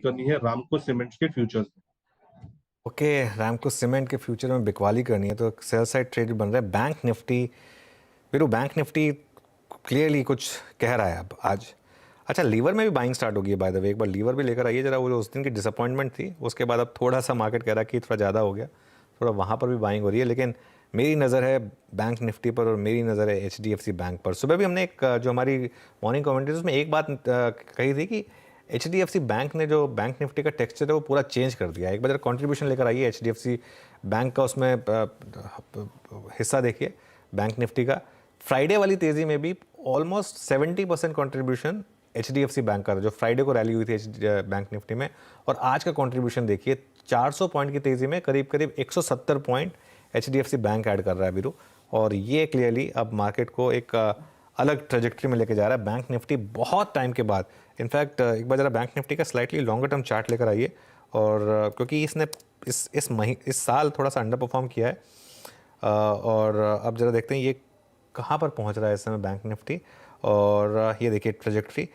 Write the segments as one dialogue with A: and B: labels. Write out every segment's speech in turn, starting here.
A: करनी है रामको सीमेंट्स के फ्यूचर्स में।
B: ओके, रामको सीमेंट के फ्यूचर में बिकवाली करनी है तो सेल साइड ट्रेड बन रहा है। Bank Nifty, Veeru bank Nifty clearly कुछ कह रहा है अब आज। अच्छा, लीवर में भी बाइंग स्टार्ट होगी बाय द वे, एक बार लीवर भी लेकर आइए जरा। वो जो उस दिन की डिसअपॉइंटमेंट थी उसके बाद अब थोड़ा सा मार्केट कह रहा है कि थोड़ा ज़्यादा हो गया, थोड़ा वहाँ पर भी बाइंग हो रही है। लेकिन मेरी नज़र है बैंक निफ्टी पर और मेरी नज़र है HDFC बैंक पर। सुबह भी हमने एक जो हमारी मॉर्निंग कमेंट्री उसमें एक बात कही थी कि HDFC बैंक ने जो बैंक निफ्टी का टेक्सचर है वो पूरा चेंज कर दिया है। एक बार जरा कॉन्ट्रीब्यूशन लेकर आइए HDFC बैंक का, उसमें हिस्सा देखिए बैंक निफ्टी का। फ्राइडे वाली तेज़ी में भी ऑलमोस्ट 70% कॉन्ट्रीब्यूशन HDFC बैंक का, जो फ्राइडे को रैली हुई थी बैंक निफ्टी में। और आज का कॉन्ट्रीब्यूशन देखिए 400 पॉइंट की तेज़ी में करीब करीब 170 पॉइंट HDFC बैंक ऐड कर रहा है वीरू। और ये क्लियरली अब मार्केट को एक अलग ट्रेजेक्ट्री में लेके जा रहा है। बैंक निफ्टी बहुत टाइम के बाद, इनफैक्ट एक बार ज़रा बैंक निफ्टी का स्लाइटली लॉन्गर टर्म चार्ट लेकर आइए। और क्योंकि इसने इस साल थोड़ा सा अंडर परफॉर्म किया है, और अब ज़रा देखते हैं ये कहाँ पर पहुँच रहा है इस समय बैंक निफ्टी। और ये देखिए ट्रेजेक्ट्री,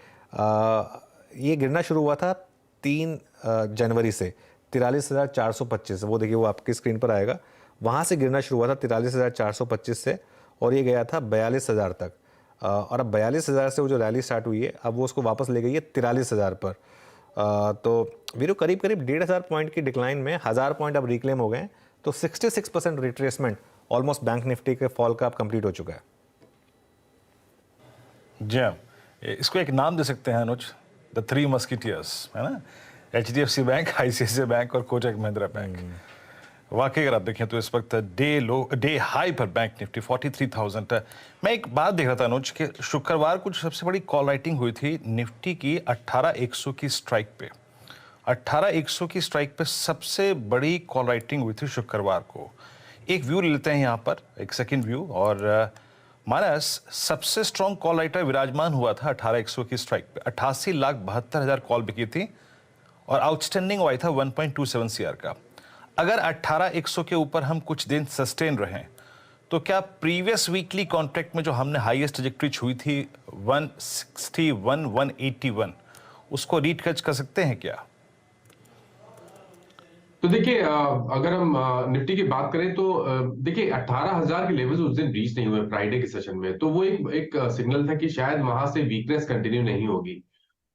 B: ये गिरना शुरू हुआ था 3 जनवरी से 43,425, वो देखिए वो आपकी स्क्रीन पर आएगा। वहाँ से गिरना शुरू हुआ था 43,425 से, और ये गया था 42,000 तक। और अब 42,000 से वो जो रैली स्टार्ट हुई है अब वो उसको वापस ले गई है 43,000 पर। तो वीरू करीब करीब 1,500 पॉइंट की डिक्लाइन में 1,000 पॉइंट अब रिक्लेम हो गए हैं। तो 66% रिट्रेसमेंट ऑलमोस्ट बैंक निफ्टी के फॉल का अब कंप्लीट हो चुका है।
C: जी हाँ, इसको एक नाम दे सकते हैं अनुज, द 3 मस्किटियर्स, है ना? HDFC बैंक, ICICI बैंक और कोटक महिंद्रा बैंक। वाकई अगर आप देखें तो इस वक्त डे हाई पर बैंक निफ्टी 43,000 है। मैं एक बात देख रहा था अनुज कि शुक्रवार को सबसे बड़ी कॉल राइटिंग हुई थी निफ्टी की 18,100 की स्ट्राइक पे। 18,100 की स्ट्राइक पे सबसे बड़ी कॉल राइटिंग हुई थी शुक्रवार को। एक व्यू ले लेते हैं यहाँ पर, एक सेकेंड व्यू। और मानस सबसे स्ट्रॉन्ग कॉल राइटर विराजमान हुआ था 18,100 की स्ट्राइक पे। 88,72,000 कॉल बिकी थी और आउटस्टैंडिंग वाई था 1.27 CR का। अगर 18,100 के ऊपर हम कुछ दिन सस्टेन रहें तो क्या प्रीवियस वीकली कॉन्ट्रैक्ट में जो हमने हाईएस्ट ट्रैजेक्टरी छुई थी 161, 181, उसको रीट टच कर सकते हैं क्या?
D: तो देखिए, अगर हम निफ्टी की बात करें तो देखिए 18,000 के लेवल्स उस दिन रीच नहीं हुए फ्राइडे के सेशन में, तो वो एक सिग्नल था कि शायद वहां से वीकनेस कंटिन्यू नहीं होगी।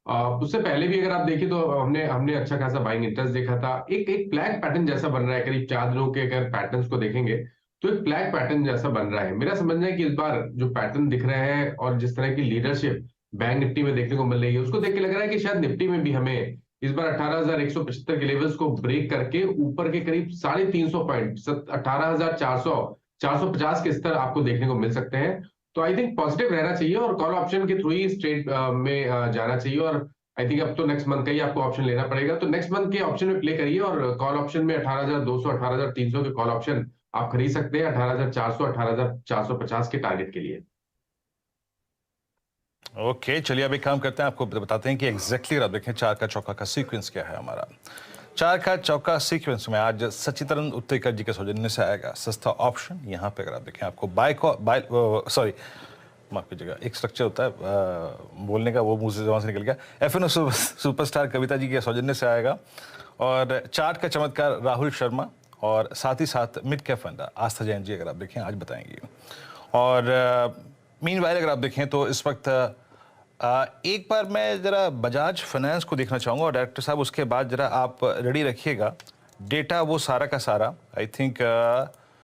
D: उससे पहले भी अगर आप देखिए तो हमने अच्छा खासा बाइंग इंटरेस्ट देखा था। एक फ्लैग पैटर्न जैसा बन रहा है, करीब 4 दिनों के अगर पैटर्न्स को देखेंगे तो एक फ्लैग पैटर्न जैसा बन रहा है। मेरा समझना है कि इस बार जो पैटर्न दिख रहे हैं और जिस तरह की लीडरशिप बैंक निफ्टी में देखने को मिल रही है, उसको देख के लग रहा है कि शायद निफ्टी में भी हमें इस बार 18,175 के लेवल्स को ब्रेक करके ऊपर के करीब 350 पॉइंट 18,400 450 के स्तर आपको देखने को मिल सकते हैं। तो आई थिंक पॉजिटिव रहना चाहिए और कॉल ऑप्शन के थ्रू ही स्ट्रेट में जाना चाहिए। और आई थिंक अब तो नेक्स्ट मंथ का ही आपको ऑप्शन लेना पड़ेगा, तो नेक्स्ट मंथ के ऑप्शन में प्ले करिए और कॉल ऑप्शन में 18,200 18,300 के कॉल ऑप्शन आप खरीद सकते हैं 18,400 18,450 के टारगेट के लिए।
C: ओके, चलिए अब एक काम करते हैं, आपको बताते हैं कि एग्जैक्टली आप देखें चार का चौका का सीक्वेंस क्या है हमारा। चार का चौका सीक्वेंस में आज सचितरन उत्तरकर जी के सौजन्य से आएगा सस्ता ऑप्शन। यहाँ पे अगर आप देखें आपको माफ कीजिएगा, एक स्ट्रक्चर होता है बोलने का, वो मुंह से जबान से निकल गया। FNO सुपरस्टार कविता जी के सौजन्य से आएगा। और चार्ट का चमत्कार राहुल शर्मा और साथ ही साथ मिड कैप फंड आस्था जैन जी अगर आप देखें आज बताएंगे। और मीनवाइल अगर आप देखें तो इस वक्त एक बार मैं जरा बजाज फाइनेंस को देखना चाहूँगा और डायरेक्टर साहब उसके बाद जरा आप रेडी रखिएगा डेटा वो सारा का सारा। I think